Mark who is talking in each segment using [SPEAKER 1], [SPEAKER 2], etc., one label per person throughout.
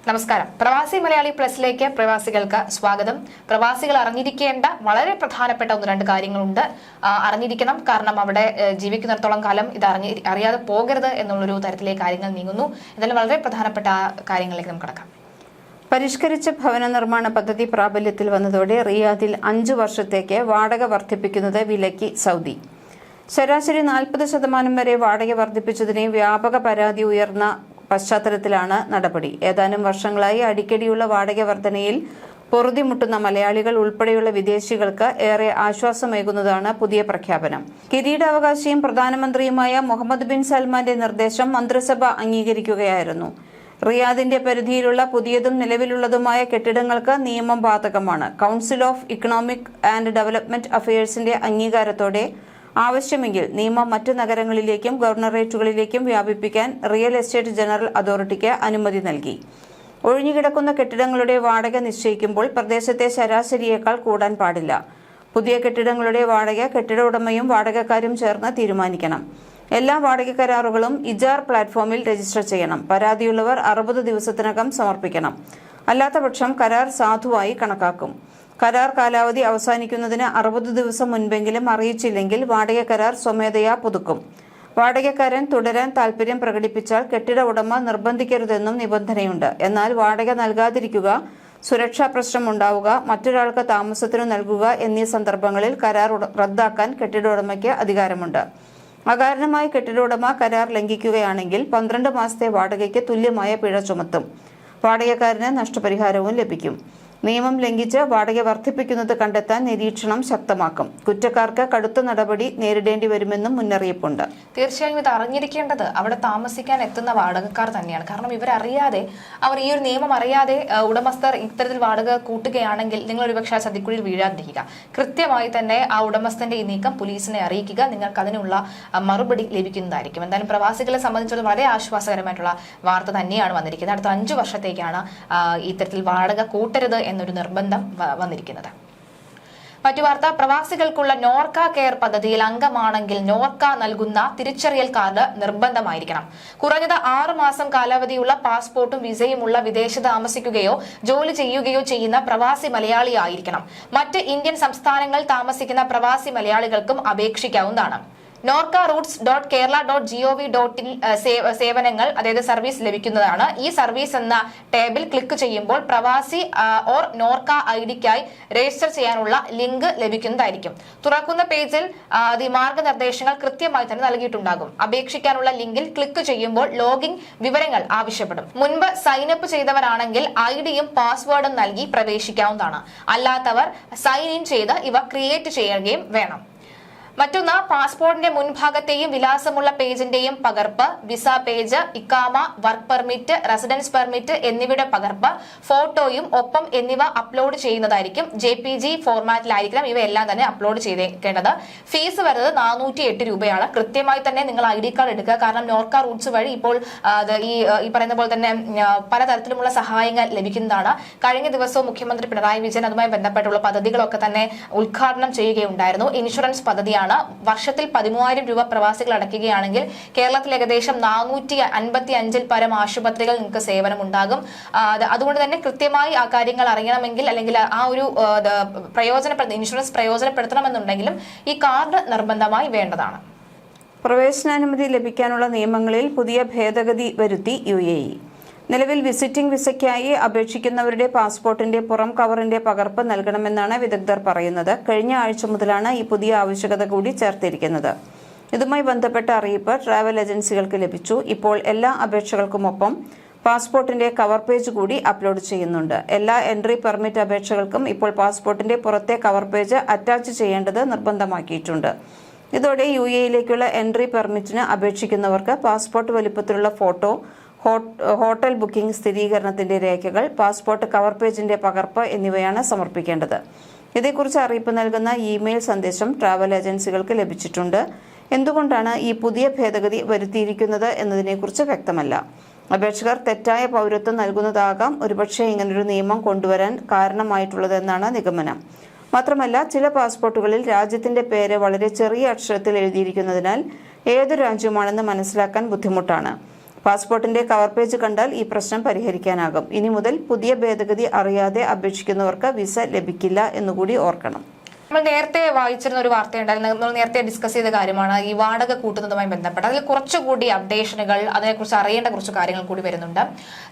[SPEAKER 1] നമസ്കാരം. പ്രവാസി മലയാളി പ്ലസിലേക്ക് പ്രവാസികൾക്ക് സ്വാഗതം. പ്രവാസികൾ അറിഞ്ഞിരിക്കേണ്ട വളരെ പ്രധാനപ്പെട്ട ഒന്ന് രണ്ട് കാര്യങ്ങളുണ്ട്. അറിഞ്ഞിരിക്കണം, കാരണം അവിടെ ജീവിക്കുന്നിടത്തോളം കാലം ഇത് അറിയാതെ പോകരുത് എന്നുള്ളൊരു തരത്തിലേക്ക് കാര്യങ്ങൾ നീങ്ങുന്നു. ഇതെല്ലാം വളരെ പ്രധാനപ്പെട്ട കാര്യങ്ങളിലേക്ക് നമുക്ക് കടക്കാം.
[SPEAKER 2] പരിഷ്കരിച്ച ഭവന നിർമ്മാണ പദ്ധതി പ്രാബല്യത്തിൽ വന്നതോടെ റിയാദിൽ 5 വർഷത്തേക്ക് വാടക വർദ്ധിപ്പിക്കുന്നത് വിലക്കി സൗദി. ശരാശരി 40% വരെ വാടക വർദ്ധിപ്പിച്ചതിന് വ്യാപക പരാതി ഉയർന്ന പശ്ചാത്തലത്തിലാണ് നടപടി. ഏതാനും വർഷങ്ങളായി അടിക്കടിയുള്ള വാടക വർധനയിൽ പൊറുതിമുട്ടുന്ന മലയാളികൾ ഉൾപ്പെടെയുള്ള വിദേശികൾക്ക് ഏറെ ആശ്വാസമേകുന്നതാണ് പുതിയ പ്രഖ്യാപനം. കിരീടാവകാശിയും പ്രധാനമന്ത്രിയുമായ മുഹമ്മദ് ബിൻ സൽമാന്റെ നിർദ്ദേശം മന്ത്രിസഭ അംഗീകരിക്കുകയായിരുന്നു. റിയാദിന്റെ പരിധിയിലുള്ള പുതിയതും നിലവിലുള്ളതുമായ കെട്ടിടങ്ങൾക്ക് നിയമം ബാധകമാണ്. Council of economic and development അഫയേഴ്സിന്റെ അംഗീകാരത്തോടെ ആവശ്യമെങ്കിൽ നിയമം മറ്റ് നഗരങ്ങളിലേക്കും ഗവർണറേറ്റുകളിലേക്കും വ്യാപിപ്പിക്കാൻ റിയൽ എസ്റ്റേറ്റ് ജനറൽ അതോറിറ്റിക്ക് അനുമതി നൽകി. ഒഴിഞ്ഞുകിടക്കുന്ന കെട്ടിടങ്ങളുടെ വാടക നിശ്ചയിക്കുമ്പോൾ പ്രദേശത്തെ ശരാശരിയേക്കാൾ കൂടാൻ പാടില്ല. പുതിയ കെട്ടിടങ്ങളുടെ വാടക കെട്ടിട ഉടമയും വാടകക്കാരും ചേർന്ന് തീരുമാനിക്കണം. എല്ലാ വാടക കരാറുകളും ഇജാർ പ്ലാറ്റ്ഫോമിൽ രജിസ്റ്റർ ചെയ്യണം. പരാതിയുള്ളവർ 60 ദിവസത്തിനകം സമർപ്പിക്കണം. അല്ലാത്തപക്ഷം കരാർ സാധുവായി കണക്കാക്കും. കരാർ കാലാവധി അവസാനിക്കുന്നതിന് 60 ദിവസം മുൻപെങ്കിലും അറിയിച്ചില്ലെങ്കിൽ വാടക കരാർ സ്വമേധയാ പുതുക്കും. വാടകക്കാരൻ തുടരാൻ താൽപര്യം പ്രകടിപ്പിച്ചാൽ കെട്ടിട ഉടമ നിർബന്ധിക്കരുതെന്നും നിബന്ധനയുണ്ട്. എന്നാൽ വാടക നൽകാതിരിക്കുക, സുരക്ഷാ പ്രശ്നം ഉണ്ടാവുക, മറ്റൊരാൾക്ക് താമസത്തിനു നൽകുക എന്നീ സന്ദർഭങ്ങളിൽ കരാർ റദ്ദാക്കാൻ കെട്ടിട ഉടമയ്ക്ക് അധികാരമുണ്ട്. അകാരണമായി കെട്ടിട ഉടമ കരാർ ലംഘിക്കുകയാണെങ്കിൽ 12 മാസത്തെ വാടകയ്ക്ക് തുല്യമായ പിഴ ചുമത്തും. വാടകക്കാരന് നഷ്ടപരിഹാരവും ലഭിക്കും. നിയമം ലംഘിച്ച് വാടക വർദ്ധിപ്പിക്കുന്നത് കണ്ടെത്താൻ നിരീക്ഷണം ശക്തമാക്കും. കുറ്റക്കാർക്ക് കടുത്ത നടപടി നേരിടേണ്ടി വരുമെന്നും മുന്നറിയിപ്പുണ്ട്.
[SPEAKER 1] തീർച്ചയായും ഇത് അറിഞ്ഞിരിക്കേണ്ടത് അവിടെ താമസിക്കാൻ എത്തുന്ന വാടകക്കാർ തന്നെയാണ്. കാരണം ഇവരറിയാതെ, അവർ ഈ ഒരു നിയമം അറിയാതെ ഉടമസ്ഥർ ഇത്തരത്തിൽ വാടക കൂട്ടുകയാണെങ്കിൽ നിങ്ങൾ ഒരുപക്ഷെ ചതിക്കുഴിയിൽ വീഴാതിരിക്കുക. കൃത്യമായി തന്നെ ആ ഉടമസ്ഥന്റെ ഈ നീക്കം പോലീസിനെ അറിയിക്കുക. നിങ്ങൾക്ക് അതിനുള്ള മറുപടി ലഭിക്കുന്നതായിരിക്കും. എന്തായാലും പ്രവാസികളെ സംബന്ധിച്ചിടത്തോളം വളരെ ആശ്വാസകരമായിട്ടുള്ള വാർത്ത തന്നെയാണ് വന്നിരിക്കുന്നത്. അടുത്ത 5 വർഷത്തേക്കാണ് ഇത്തരത്തിൽ വാടക കൂട്ടരുത് എന്നൊരു നിർബന്ധം വന്നിരിക്കുന്നത്. മറ്റു വാർത്ത, പ്രവാസികൾക്കുള്ള നോർക്ക കെയർ പദ്ധതിയിൽ അംഗമാണെങ്കിൽ നോർക്ക നൽകുന്ന തിരിച്ചറിയൽ കാർഡ് നിർബന്ധമായിരിക്കണം. കുറഞ്ഞത് 6 മാസം കാലാവധിയുള്ള പാസ്പോർട്ടും വിസയുമുള്ള വിദേശ താമസിക്കുകയോ ജോലി ചെയ്യുകയോ ചെയ്യുന്ന പ്രവാസി മലയാളി ആയിരിക്കണം. മറ്റ് ഇന്ത്യൻ സംസ്ഥാനങ്ങളിൽ താമസിക്കുന്ന പ്രവാസി മലയാളികൾക്കും അപേക്ഷിക്കാവുന്നതാണ്. norca.roots.kerala.gov.in സേവനങ്ങൾ, അതായത് സർവീസ് ലഭിക്കുന്നതാണ്. ഈ സർവീസ് എന്ന ടാബിൽ ക്ലിക്ക് ചെയ്യുമ്പോൾ പ്രവാസി ഓർ നോർക്ക ഐഡിക്കായി രജിസ്റ്റർ ചെയ്യാനുള്ള ലിങ്ക് ലഭിക്കുന്നതായിരിക്കും. തുറക്കുന്ന പേജിൽ മാർഗനിർദ്ദേശങ്ങൾ കൃത്യമായി തന്നെ നൽകിയിട്ടുണ്ടാകും. അപേക്ഷിക്കാനുള്ള ലിങ്കിൽ ക്ലിക്ക് ചെയ്യുമ്പോൾ ലോഗിൻ വിവരങ്ങൾ ആവശ്യപ്പെടും. മുൻപ് സൈനപ്പ് ചെയ്തവരാണെങ്കിൽ ഐഡിയും പാസ്വേഡും നൽകി പ്രവേശിക്കാവുന്നതാണ്. അല്ലാത്തവർ സൈൻ ഇൻ ചെയ്ത് ഇവ ക്രിയേറ്റ് ചെയ്യുകയും വേണം. മറ്റൊന്ന്, പാസ്പോർട്ടിന്റെ മുൻഭാഗത്തെയും വിലാസമുള്ള പേജിന്റെയും പകർപ്പ്, വിസ പേജ്, ഇക്കാമ, വർക്ക് പെർമിറ്റ്, റെസിഡൻസ് പെർമിറ്റ് എന്നിവയുടെ പകർപ്പ്, ഫോട്ടോയും ഒപ്പം എന്നിവ അപ്ലോഡ് ചെയ്യുന്നതായിരിക്കും. JPG ഫോർമാറ്റിലായിരിക്കണം ഇവയെല്ലാം തന്നെ അപ്ലോഡ് ചെയ്തേക്കേണ്ടത്. ഫീസ് വരുന്നത് 408 രൂപയാണ്. കൃത്യമായി തന്നെ നിങ്ങൾ ID കാർഡ് എടുക്കുക. കാരണം നോർക്ക റൂട്ട്സ് വഴി ഇപ്പോൾ ഈ പറയുന്ന പോലെ തന്നെ പലതരത്തിലുമുള്ള സഹായങ്ങൾ ലഭിക്കുന്നതാണ്. കഴിഞ്ഞ ദിവസവും മുഖ്യമന്ത്രി പിണറായി വിജയൻ അതുമായി ബന്ധപ്പെട്ടുള്ള പദ്ധതികളൊക്കെ തന്നെ ഉദ്ഘാടനം ചെയ്യുകയുണ്ടായിരുന്നു. ഇൻഷുറൻസ് പദ്ധതിയാണ്. വർഷത്തിൽ 13,000 രൂപ പ്രവാസികൾ അടയ്ക്കുകയാണെങ്കിൽ കേരളത്തിൽ ഏകദേശം 455 പരം ആശുപത്രികൾ നിങ്ങൾക്ക് സേവനം ഉണ്ടാകും. അതുകൊണ്ട് തന്നെ കൃത്യമായി ആ കാര്യങ്ങൾ അറിയണമെങ്കിൽ, അല്ലെങ്കിൽ ആ ഒരു ഇൻഷുറൻസ് പ്രയോജനപ്പെടുത്തണമെന്നുണ്ടെങ്കിലും ഈ കാർഡ് നിർബന്ധമായി വേണ്ടതാണ്.
[SPEAKER 2] പ്രവേശനാനുമതി ലഭിക്കാനുള്ള നിയമങ്ങളിൽ പുതിയ ഭേദഗതി വരുത്തി UAE. നിലവിൽ വിസിറ്റിംഗ് വിസയ്ക്കായി അപേക്ഷിക്കുന്നവരുടെ പാസ്പോർട്ടിന്റെ പുറം കവറിന്റെ പകർപ്പ് നൽകണമെന്നാണ് വിദഗ്ധർ പറയുന്നത്. കഴിഞ്ഞ ആഴ്ച മുതലാണ് ഈ പുതിയ ആവശ്യകത കൂടി ചേർത്തിരിക്കുന്നത്. ഇതുമായി ബന്ധപ്പെട്ട അറിയിപ്പ് ട്രാവൽ ഏജൻസികൾക്ക് ലഭിച്ചു. ഇപ്പോൾ എല്ലാ അപേക്ഷകൾക്കുമൊപ്പം പാസ്പോർട്ടിന്റെ കവർ പേജ് കൂടി അപ്ലോഡ് ചെയ്യുന്നുണ്ട്. എല്ലാ എൻട്രി പെർമിറ്റ് അപേക്ഷകൾക്കും ഇപ്പോൾ പാസ്പോർട്ടിന്റെ പുറത്തെ കവർ പേജ് അറ്റാച്ച് ചെയ്യേണ്ടത് നിർബന്ധമാക്കിയിട്ടുണ്ട്. ഇതോടെ UAEയിലേക്കുള്ള എൻട്രി പെർമിറ്റിന് അപേക്ഷിക്കുന്നവർക്ക് പാസ്പോർട്ട് വലിപ്പത്തിലുള്ള ഫോട്ടോ, ഹോട്ടൽ ബുക്കിംഗ് സ്ഥിരീകരണത്തിന്റെ രേഖകൾ, പാസ്പോർട്ട് കവർ പേജിന്റെ പകർപ്പ് എന്നിവയാണ് സമർപ്പിക്കേണ്ടത്. ഇതേക്കുറിച്ച് അറിയിപ്പ് നൽകുന്ന ഇമെയിൽ സന്ദേശം ട്രാവൽ ഏജൻസികൾക്ക് ലഭിച്ചിട്ടുണ്ട്. എന്തുകൊണ്ടാണ് ഈ പുതിയ ഭേദഗതി വരുത്തിയിരിക്കുന്നത് എന്നതിനെക്കുറിച്ച് വ്യക്തമല്ല. അപേക്ഷകർ തെറ്റായ പൗരത്വം നൽകുന്നതാകാം ഒരുപക്ഷെ ഇങ്ങനൊരു നിയമം കൊണ്ടുവരാൻ കാരണമായിട്ടുള്ളതെന്നാണ് നിഗമനം. മാത്രമല്ല, ചില പാസ്പോർട്ടുകളിൽ രാജ്യത്തിന്റെ പേര് വളരെ ചെറിയ അക്ഷരത്തിൽ എഴുതിയിരിക്കുന്നതിനാൽ ഏതു രാജ്യമാണെന്ന് മനസ്സിലാക്കാൻ ബുദ്ധിമുട്ടാണ്. പാസ്പോർട്ടിന്റെ കവർ പേജ് കണ്ടാൽ ഈ പ്രശ്നം പരിഹരിക്കാനാകും. ഇനി മുതൽ പുതിയ ഭേദഗതി അറിയാതെ അപേക്ഷിക്കുന്നവർക്ക് വിസ ലഭിക്കില്ല എന്നുകൂടി ഓർക്കണം.
[SPEAKER 1] നമ്മൾ നേരത്തെ വായിച്ചിരുന്ന ഒരു വാർത്തയുണ്ടായിരുന്നു, നമ്മൾ നേരത്തെ ഡിസ്കസ് ചെയ്ത കാര്യമാണ് ഈ വാടക കൂട്ടുന്നതുമായി ബന്ധപ്പെട്ട്. അതിൽ കുറച്ചുകൂടി അപ്ഡേഷനുകൾ, അതിനെക്കുറിച്ച് അറിയേണ്ട കുറച്ച് കാര്യങ്ങൾ കൂടി വരുന്നുണ്ട്.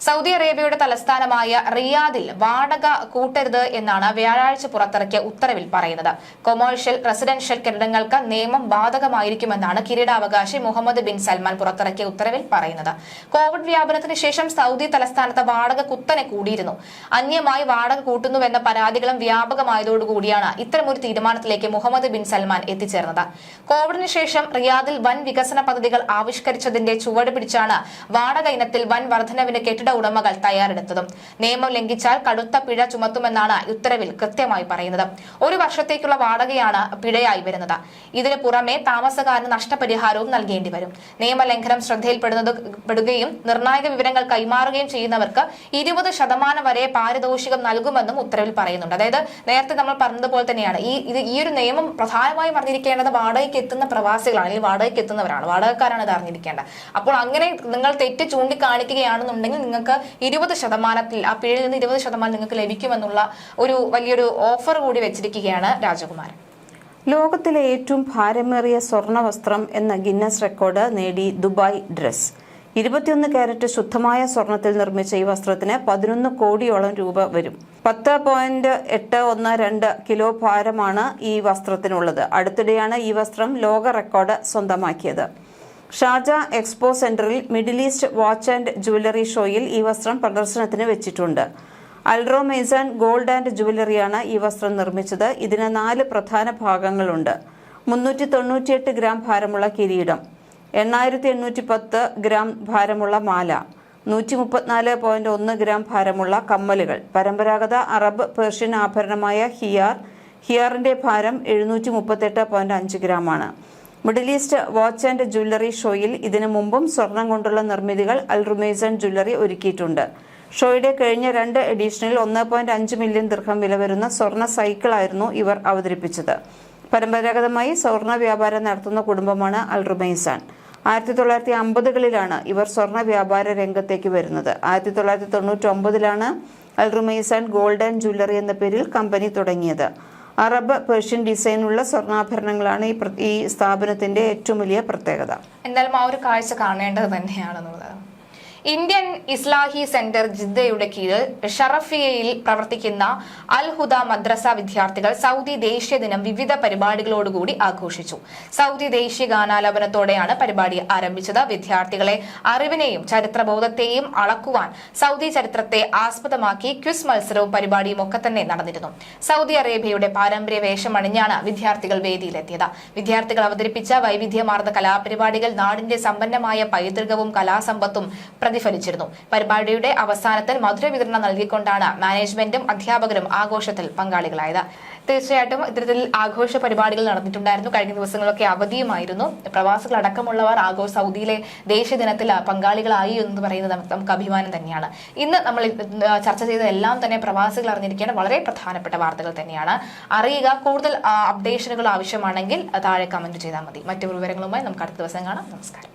[SPEAKER 1] സൗദി അറേബ്യയുടെ തലസ്ഥാനമായ റിയാദിൽ വാടക കൂട്ടരുത് എന്നാണ് വ്യാഴാഴ്ച പുറത്തിറക്കിയ ഉത്തരവിൽ പറയുന്നത്. കൊമേഴ്ഷ്യൽ റെസിഡൻഷ്യൽ കെട്ടിടങ്ങൾക്ക് നിയമം ബാധകമായിരിക്കുമെന്നാണ് കിരീടാവകാശി മുഹമ്മദ് ബിൻ സൽമാൻ പുറത്തിറക്കിയ ഉത്തരവിൽ പറയുന്നത്. കോവിഡ് വ്യാപനത്തിന് ശേഷം സൗദി തലസ്ഥാനത്ത് വാടക കുത്തനെ കൂടിയിരുന്നു. അന്യമായി വാടക കൂട്ടുന്നുവെന്ന പരാതികളും വ്യാപകമായതോടുകൂടിയാണ് ഇത്തരമൊരു തീരുമാനത്തിലേക്ക് മുഹമ്മദ് ബിൻ സൽമാൻ എത്തിച്ചേർന്നത്. കോവിഡിന് ശേഷം റിയാദിൽ വൻ വികസന പദ്ധതികൾ ആവിഷ്കരിച്ചതിന്റെ ചുവട് പിടിച്ചാണ് വാടക ഇനത്തിൽ വൻ വർധനവിന് കെട്ടിട ഉടമകൾ തയ്യാറെടുത്തതും. നിയമം ലംഘിച്ചാൽ കടുത്ത പിഴ ചുമത്തുമെന്നാണ് ഉത്തരവിൽ കൃത്യമായി പറയുന്നത്. 1 വർഷത്തേക്കുള്ള വാടകയാണ് പിഴയായി വരുന്നത്. ഇതിനു പുറമെ താമസക്കാരന് നഷ്ടപരിഹാരവും നൽകേണ്ടി വരും. നിയമലംഘനം ശ്രദ്ധയിൽപ്പെടുകയും നിർണായക വിവരങ്ങൾ കൈമാറുകയും ചെയ്യുന്നവർക്ക് 20% വരെ പാരിതോഷികം നൽകുമെന്നും ഉത്തരവിൽ പറയുന്നുണ്ട്. അതായത് നേരത്തെ നമ്മൾ പറഞ്ഞതുപോലെ തന്നെയാണ് ഈ ഒരു നിയമം പ്രധാനമായും അറിഞ്ഞിരിക്കേണ്ടത് വാടകയ്ക്ക് എത്തുന്ന പ്രവാസികളാണ്, അല്ലെങ്കിൽ വാടകയ്ക്ക് എത്തുന്നവരാണ്, വാടകക്കാരാണ് ഇത് അറിഞ്ഞിരിക്കേണ്ടത്. അപ്പോൾ അങ്ങനെ നിങ്ങൾ തെറ്റ് ചൂണ്ടിക്കാണിക്കുകയാണെന്നുണ്ടെങ്കിൽ നിങ്ങൾക്ക് 20% ആ പിഴയിൽ നിന്ന് 20% നിങ്ങൾക്ക് ലഭിക്കുമെന്നുള്ള ഒരു വലിയൊരു ഓഫർ കൂടി വെച്ചിരിക്കുകയാണ് രാജകുമാരൻ.
[SPEAKER 2] ലോകത്തിലെ ഏറ്റവും ഭാരമേറിയ സ്വർണ്ണ വസ്ത്രം എന്ന ഗിന്നസ് റെക്കോർഡ് നേടി ദുബായ് ഡ്രസ്. 21 കാരറ്റ് ശുദ്ധമായ സ്വർണത്തിൽ നിർമ്മിച്ച ഈ വസ്ത്രത്തിന് 11 കോടിയോളം രൂപ വരും. 10.812 കിലോ ഭാരമാണ് ഈ വസ്ത്രത്തിനുള്ളത്. അടുത്തിടെയാണ് ഈ വസ്ത്രം ലോക റെക്കോർഡ് സ്വന്തമാക്കിയത്. ഷാർജ എക്സ്പോ സെന്ററിൽ middle east watch and jewellery ഷോയിൽ ഈ വസ്ത്രം പ്രദർശനത്തിന് വെച്ചിട്ടുണ്ട്. അൽറോമേസൺ ഗോൾഡ് ആൻഡ് ജുവലറിയാണ് ഈ വസ്ത്രം നിർമ്മിച്ചത്. ഇതിന് 4 പ്രധാന ഭാഗങ്ങളുണ്ട്. 398 ഗ്രാം ഭാരമുള്ള കിരീടം, 8810 ഗ്രാം ഭാരമുള്ള മാല, 134.1 ഗ്രാം ഭാരമുള്ള കമ്മലുകൾ, പരമ്പരാഗത അറബ് പേർഷ്യൻ ആഭരണമായ ഹിയാറിന്റെ ഭാരം 738.5 ഗ്രാമാണ്. Middle east watch and jewellery ഷോയിൽ ഇതിനു മുമ്പും സ്വർണം കൊണ്ടുള്ള നിർമ്മിതികൾ അൽറുമേസൺ ജ്വല്ലറി ഒരുക്കിയിട്ടുണ്ട്. ഷോയുടെ കഴിഞ്ഞ 2 എഡിഷനിൽ 1.5 മില്യൺ ദിർഹം വില വരുന്ന സ്വർണ്ണ സൈക്കിളായിരുന്നു ഇവർ അവതരിപ്പിച്ചത്. പരമ്പരാഗതമായി സ്വർണ്ണ വ്യാപാരം നടത്തുന്ന കുടുംബമാണ് അൽറുമൈസാൻ. 1950കളിലാണ് ഇവർ സ്വർണ്ണ വ്യാപാര രംഗത്തേക്ക് വരുന്നത്. 1999ലാണ് അൽറുമൈസാൻ ഗോൾഡ് ആൻഡ് ജുവലറി എന്ന പേരിൽ കമ്പനി തുടങ്ങിയത്. അറബ് പേർഷ്യൻ ഡിസൈനുള്ള സ്വർണ്ണാഭരണങ്ങളാണ് ഈ സ്ഥാപനത്തിന്റെ ഏറ്റവും വലിയ പ്രത്യേകത.
[SPEAKER 1] എന്തായാലും ആ ഒരു കാഴ്ച കാണേണ്ടത് തന്നെയാണെന്നുള്ളത്. ഇന്ത്യൻ ഇസ്ലാഹി സെന്റർ ജിദ്ദയുടെ കീഴിൽ ഷറഫിയയിൽ പ്രവർത്തിക്കുന്ന അൽ ഹുദ മദ്രസ വിദ്യാർത്ഥികൾ സൗദി ദേശീയ ദിനം വിവിധ പരിപാടികളോടുകൂടി ആഘോഷിച്ചു. സൗദി ദേശീയ ഗാനാലാപനത്തോടെയാണ് പരിപാടി ആരംഭിച്ചത്. വിദ്യാർത്ഥികളെ അറിവിനെയും ചരിത്രബോധത്തെയും അളക്കുവാൻ സൗദി ചരിത്രത്തെ ആസ്പദമാക്കി ക്വിസ് മത്സരവും പരിപാടിയും ഒക്കെ തന്നെ നടന്നിരുന്നു. സൗദി അറേബ്യയുടെ പാരമ്പര്യ വേഷമണിഞ്ഞാണ് വിദ്യാർത്ഥികൾ വേദിയിലെത്തിയത്. വിദ്യാർത്ഥികൾ അവതരിപ്പിച്ച വൈവിധ്യമാർന്ന കലാപരിപാടികൾ നാടിന്റെ സമ്പന്നമായ പൈതൃകവും കലാസമ്പത്തും പ്രതിഫലിച്ചിരുന്നു. പരിപാടിയുടെ അവസാനത്തിൽ മധുര വിതരണം നൽകിക്കൊണ്ടാണ് മാനേജ്മെന്റും അധ്യാപകരും ആഘോഷത്തിൽ പങ്കാളികളായത്. തീർച്ചയായിട്ടും ഇത്തരത്തിൽ ആഘോഷ പരിപാടികൾ നടന്നിട്ടുണ്ടായിരുന്നു. കഴിഞ്ഞ ദിവസങ്ങളൊക്കെ അവധിയുമായിരുന്നു. പ്രവാസികൾ അടക്കമുള്ളവർ സൗദിയിലെ ദേശീയ ദിനത്തിൽ പങ്കാളികളായി എന്ന് പറയുന്നത് നമുക്ക് അഭിമാനം തന്നെയാണ്. ഇന്ന് നമ്മൾ ചർച്ച ചെയ്തതെല്ലാം തന്നെ പ്രവാസികൾ അറിഞ്ഞിരിക്കേണ്ട വളരെ പ്രധാനപ്പെട്ട വാർത്തകൾ തന്നെയാണ്. അറിയുക. കൂടുതൽ അപ്ഡേഷനുകൾ ആവശ്യമാണെങ്കിൽ താഴെ കമന്റ് ചെയ്താൽ മതി. മറ്റു വിവരങ്ങളുമായി നമുക്ക് അടുത്ത ദിവസം കാണാം. നമസ്കാരം.